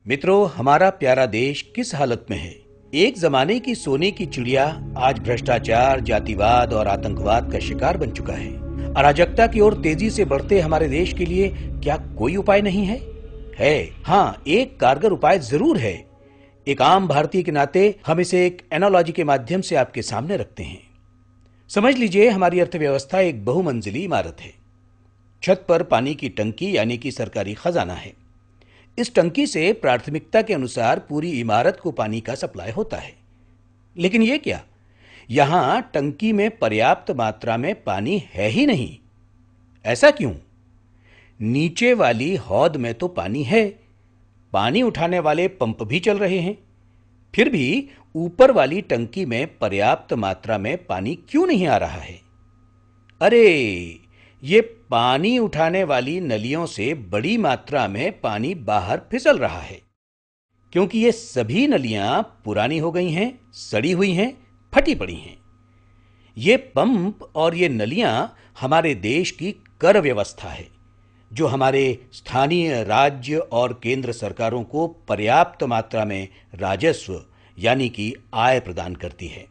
मित्रों, हमारा प्यारा देश किस हालत में है? एक जमाने की सोने की चिड़िया आज भ्रष्टाचार, जातिवाद और आतंकवाद का शिकार बन चुका है। अराजकता की ओर तेजी से बढ़ते हमारे देश के लिए क्या कोई उपाय नहीं है? हाँ, एक कारगर उपाय जरूर है। एक आम भारतीय के नाते हम इसे एक एनालॉजी के माध्यम से आपके सामने रखते हैं। समझ लीजिए, हमारी अर्थव्यवस्था एक बहुमंजिली इमारत है। छत पर पानी की टंकी यानी कि सरकारी खजाना है। इस टंकी से प्राथमिकता के अनुसार पूरी इमारत को पानी का सप्लाई होता है। लेकिन ये क्या, यहां टंकी में पर्याप्त मात्रा में पानी है ही नहीं। ऐसा क्यों? नीचे वाली हौद में तो पानी है, पानी उठाने वाले पंप भी चल रहे हैं, फिर भी ऊपर वाली टंकी में पर्याप्त मात्रा में पानी क्यों नहीं आ रहा है? अरे, ये पानी उठाने वाली नलियों से बड़ी मात्रा में पानी बाहर फिसल रहा है, क्योंकि ये सभी नलियां पुरानी हो गई हैं, सड़ी हुई हैं, फटी पड़ी हैं। ये पंप और ये नलियां हमारे देश की कर व्यवस्था है, जो हमारे स्थानीय, राज्य और केंद्र सरकारों को पर्याप्त मात्रा में राजस्व यानी कि आय प्रदान करती है।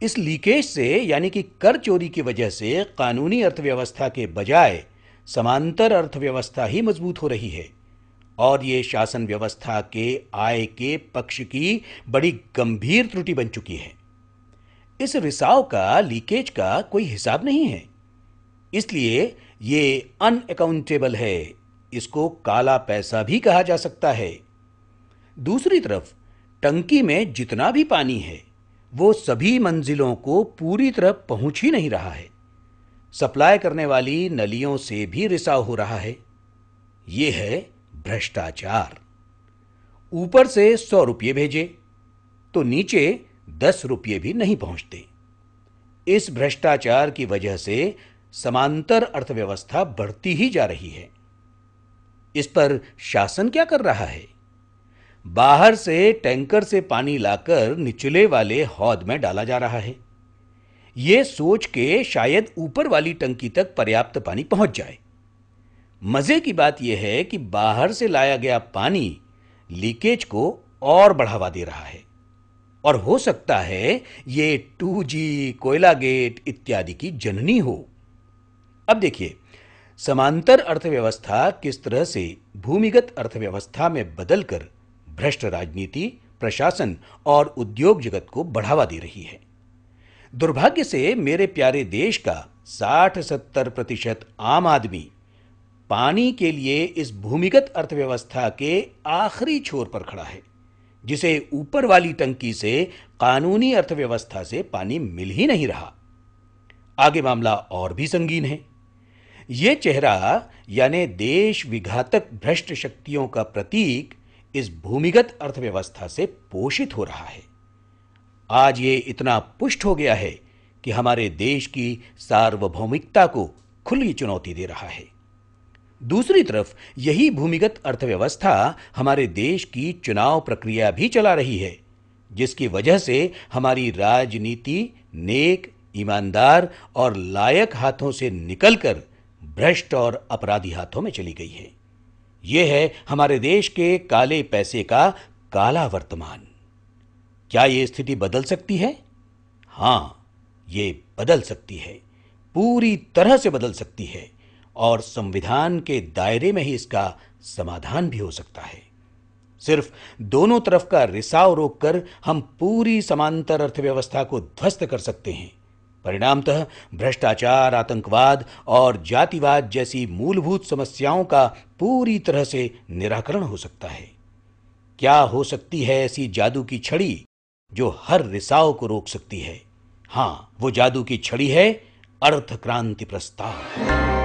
इस लीकेज से यानी कि कर चोरी की वजह से कानूनी अर्थव्यवस्था के बजाय समांतर अर्थव्यवस्था ही मजबूत हो रही है, और ये शासन व्यवस्था के आय के पक्ष की बड़ी गंभीर त्रुटि बन चुकी है। इस रिसाव का, लीकेज का कोई हिसाब नहीं है, इसलिए ये अनअकाउंटेबल है। इसको काला पैसा भी कहा जा सकता है। दूसरी तरफ टंकी में जितना भी पानी है वो सभी मंजिलों को पूरी तरह पहुंच ही नहीं रहा है। सप्लाई करने वाली नलियों से भी रिसाव हो रहा है। यह है भ्रष्टाचार। ऊपर से 100 रुपये भेजे तो नीचे 10 रुपये भी नहीं पहुंचते। इस भ्रष्टाचार की वजह से समांतर अर्थव्यवस्था बढ़ती ही जा रही है। इस पर शासन क्या कर रहा है? बाहर से टैंकर से पानी लाकर निचले वाले हौद में डाला जा रहा है, यह सोच के शायद ऊपर वाली टंकी तक पर्याप्त पानी पहुंच जाए। मजे की बात यह है कि बाहर से लाया गया पानी लीकेज को और बढ़ावा दे रहा है, और हो सकता है ये 2G, कोयला गेट इत्यादि की जननी हो। अब देखिए, समांतर अर्थव्यवस्था किस तरह से भूमिगत अर्थव्यवस्था में बदलकर भ्रष्ट राजनीति, प्रशासन और उद्योग जगत को बढ़ावा दे रही है। दुर्भाग्य से मेरे प्यारे देश का 60-70% आम आदमी पानी के लिए इस भूमिगत अर्थव्यवस्था के आखिरी छोर पर खड़ा है, जिसे ऊपर वाली टंकी से कानूनी अर्थव्यवस्था से पानी मिल ही नहीं रहा। आगे मामला और भी संगीन है। यह चेहरा यानी देश विघातक भ्रष्ट शक्तियों का प्रतीक इस भूमिगत अर्थव्यवस्था से पोषित हो रहा है। आज ये इतना पुष्ट हो गया है कि हमारे देश की सार्वभौमिकता को खुली चुनौती दे रहा है। दूसरी तरफ यही भूमिगत अर्थव्यवस्था हमारे देश की चुनाव प्रक्रिया भी चला रही है, जिसकी वजह से हमारी राजनीति नेक, ईमानदार और लायक हाथों से निकलकर भ्रष्ट और अपराधी हाथों में चली गई है। यह है हमारे देश के काले पैसे का काला वर्तमान। क्या यह स्थिति बदल सकती है? हां, ये बदल सकती है, पूरी तरह से बदल सकती है, और संविधान के दायरे में ही इसका समाधान भी हो सकता है। सिर्फ दोनों तरफ का रिसाव रोककर हम पूरी समांतर अर्थव्यवस्था को ध्वस्त कर सकते हैं। परिणामतः भ्रष्टाचार, आतंकवाद और जातिवाद जैसी मूलभूत समस्याओं का पूरी तरह से निराकरण हो सकता है। क्या हो सकती है ऐसी जादू की छड़ी जो हर रिसाव को रोक सकती है? हां, वो जादू की छड़ी है अर्थ क्रांति प्रस्ताव।